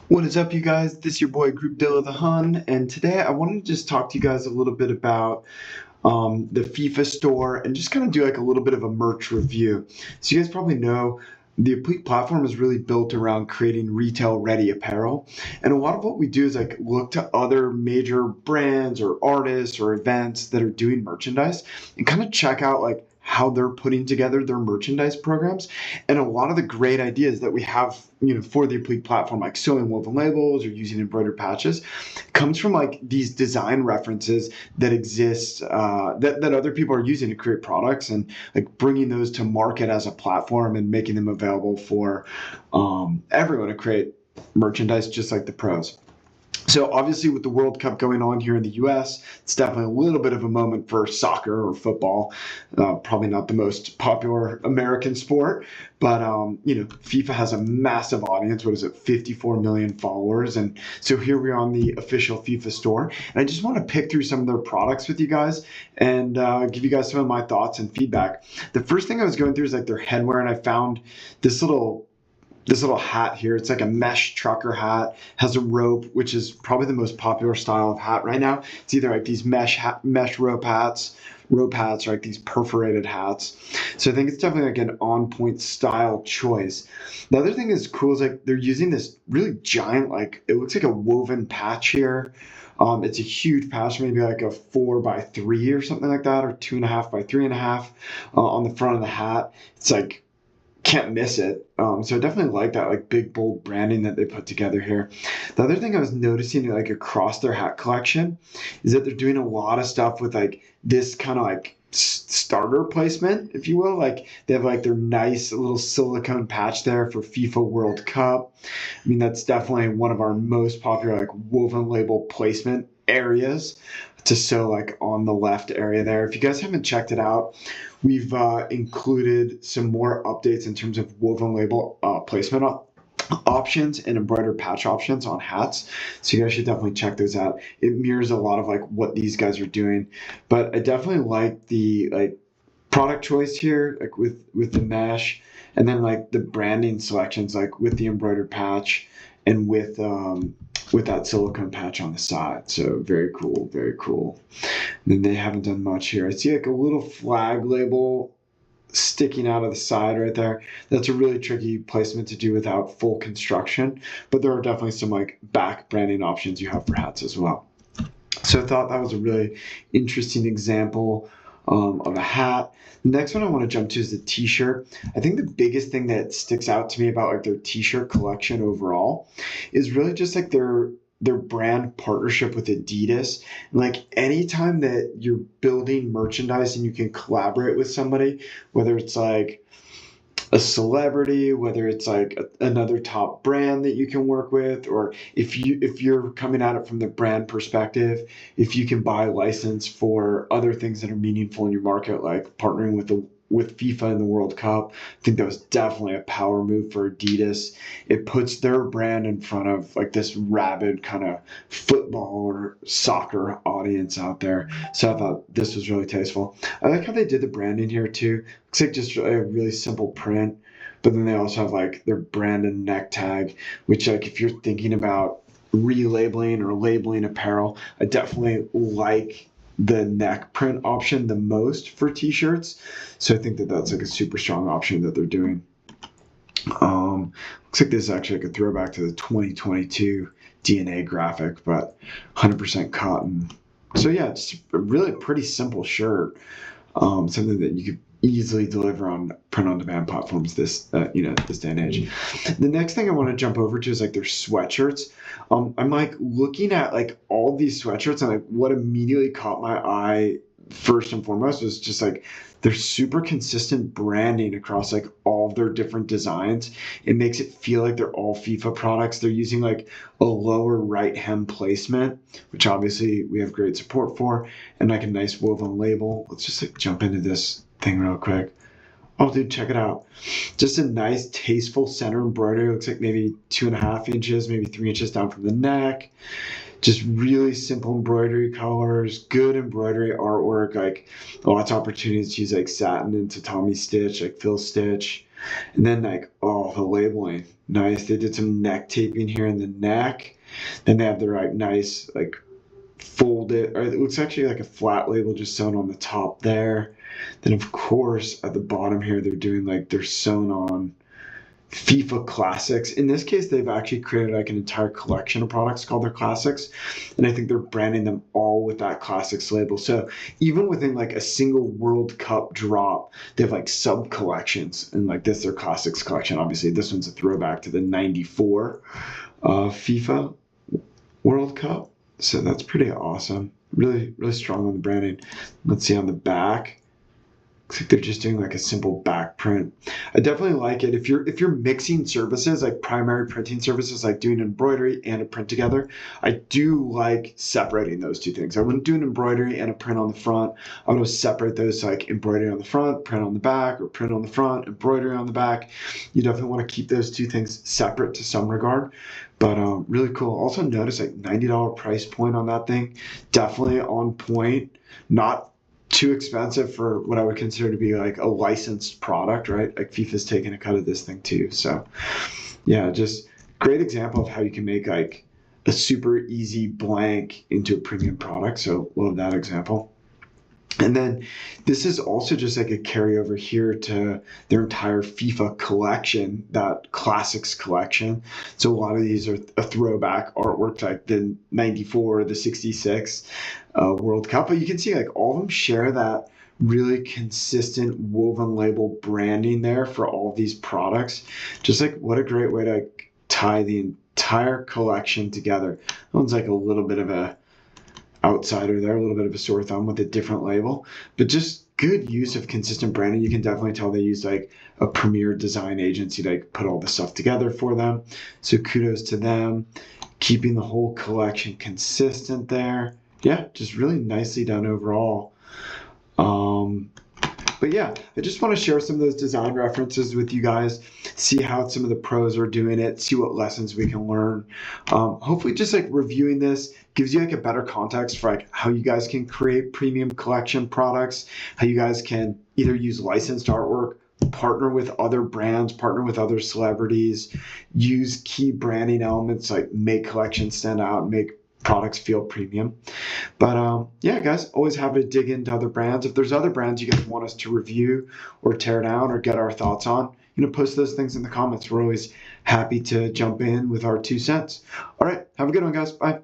What is up, you guys? This is your boy Group Dilla the Hun, and today I wanted to just talk to you guys a little bit about the FIFA store and just kind of do like a little bit of a merch review. So you guys probably know the Complete platform is really built around creating retail-ready apparel, and a lot of what we do is like look to other major brands or artists or events that are doing merchandise and kind of check out like how they're putting together their merchandise programs. And a lot of the great ideas that we have, for the Complete platform, like sewing woven labels or using embroidered patches, comes from like these design references that exist, that other people are using to create products, and like bringing those to market as a platform and making them available for everyone to create merchandise just like the pros. So obviously, with the World Cup going on here in the U.S., it's definitely a little bit of a moment for soccer or football. Probably not the most popular American sport, but FIFA has a massive audience. What is it, 54 million followers? And so here we are on the official FIFA store, and I just want to pick through some of their products with you guys and give you guys some of my thoughts and feedback. The first thing I was going through is like their headwear, and I found this little hat here. It's like a mesh trucker hat, has a rope, which is probably the most popular style of hat right now. It's either like these mesh rope hats, or like these perforated hats. So I think it's definitely like an on point style choice. The other thing is cool is like they're using this really giant, like it looks like a woven patch here. It's a huge patch, maybe like a 4x3 or something like that, or 2.5 by 3.5 on the front of the hat. It's like can't miss it. So I definitely like that like big bold branding that they put together here. The other thing I was noticing like across their hat collection is that they're doing a lot of stuff with like this kind of like starter placement, if you will. Like they have like their nice little silicone patch there for FIFA World Cup. I mean, that's definitely one of our most popular like woven label placement areas to sew like on the left area there. If you guys haven't checked it out, we've included some more updates in terms of woven label placement options and embroidered patch options on hats. So you guys should definitely check those out. It mirrors a lot of like what these guys are doing, but I definitely like the like product choice here, like with the mesh, and then like the branding selections, like with the embroidered patch and with that silicone patch on the side. So very cool, very cool. And then they haven't done much here. I see like a little flag label sticking out of the side right there. That's a really tricky placement to do without full construction, but there are definitely some like back branding options you have for hats as well. So I thought that was a really interesting example of a hat. The next one I want to jump to is the t-shirt. I think the biggest thing that sticks out to me about like their t-shirt collection overall is really just like their brand partnership with Adidas. Like anytime that you're building merchandise and you can collaborate with somebody, whether it's like a celebrity, whether it's like another top brand that you can work with, or if you're coming at it from the brand perspective, if you can buy a license for other things that are meaningful in your market, like partnering with FIFA in the World Cup. I think that was definitely a power move for Adidas. It puts their brand in front of like this rabid kind of football or soccer audience out there. So I thought this was really tasteful. I like how they did the branding here too. Looks like just a really simple print, but then they also have like their brand and neck tag, which like if you're thinking about relabeling or labeling apparel, I definitely like the neck print option the most for t-shirts. So I think that that's like a super strong option that they're doing. Looks like this is actually like a throwback to the 2022 DNA graphic, but 100% cotton. So yeah, it's a really pretty simple shirt. Something that you could easily deliver on print on demand platforms this day and age. The next thing I want to jump over to is like their sweatshirts. I'm like looking at like all these sweatshirts, and like what immediately caught my eye first and foremost was just like their super consistent branding across like all of their different designs. It makes it feel like they're all FIFA products. They're using like a lower right hem placement, which obviously we have great support for, and like a nice woven label. Let's just like jump into this thing real quick. Oh, dude, check it out. Just a nice, tasteful center embroidery. Looks like maybe 2.5 inches, maybe 3 inches down from the neck. Just really simple embroidery colors, good embroidery artwork, like lots of opportunities to use like satin and tatami stitch, like fill stitch. And then like, oh, the labeling, nice. They did some neck taping here in the neck. Then they have the like nice like folded, or it looks actually like a flat label just sewn on the top there. Then of course at the bottom here they're doing like they're sewn on FIFA Classics. In this case, they've actually created like an entire collection of products called their Classics, and I think they're branding them all with that Classics label. So even within like a single World Cup drop, they have like sub collections, and like this, their Classics collection. Obviously, this one's a throwback to the '94 FIFA World Cup, so that's pretty awesome. Really, really strong on the branding. Let's see on the back. Looks like they're just doing like a simple back print. I definitely like it. If you're mixing services, like primary printing services, like doing embroidery and a print together, I do like separating those two things. I wouldn't do an embroidery and a print on the front. I would separate those, like embroidery on the front, print on the back, or print on the front, embroidery on the back. You definitely want to keep those two things separate to some regard. But really cool. Also notice like $90 price point on that thing. Definitely on point. Not too expensive for what I would consider to be like a licensed product, right? Like FIFA's taking a cut of this thing too. So yeah, just great example of how you can make like a super easy blank into a premium product. So love that example. And then this is also just like a carryover here to their entire FIFA collection, that Classics collection. So a lot of these are a throwback artwork, like the '94, the '66 World Cup. But you can see like all of them share that really consistent woven label branding there for all of these products. Just like what a great way to tie the entire collection together. That one's like a little bit of a outsider there, a little bit of a sore thumb with a different label, but just good use of consistent branding. You can definitely tell they use like a premier design agency to like put all the stuff together for them. So kudos to them, keeping the whole collection consistent there. Yeah, just really nicely done overall. But yeah, I just want to share some of those design references with you guys, see how some of the pros are doing it, see what lessons we can learn. Hopefully just like reviewing this gives you like a better context for like how you guys can create premium collection products, how you guys can either use licensed artwork, partner with other brands, partner with other celebrities, use key branding elements like make collections stand out, make products feel premium. But yeah, guys, always happy to dig into other brands. If there's other brands you guys want us to review or tear down or get our thoughts on, post those things in the comments. We're always happy to jump in with our 2 cents. All right, have a good one, guys. Bye.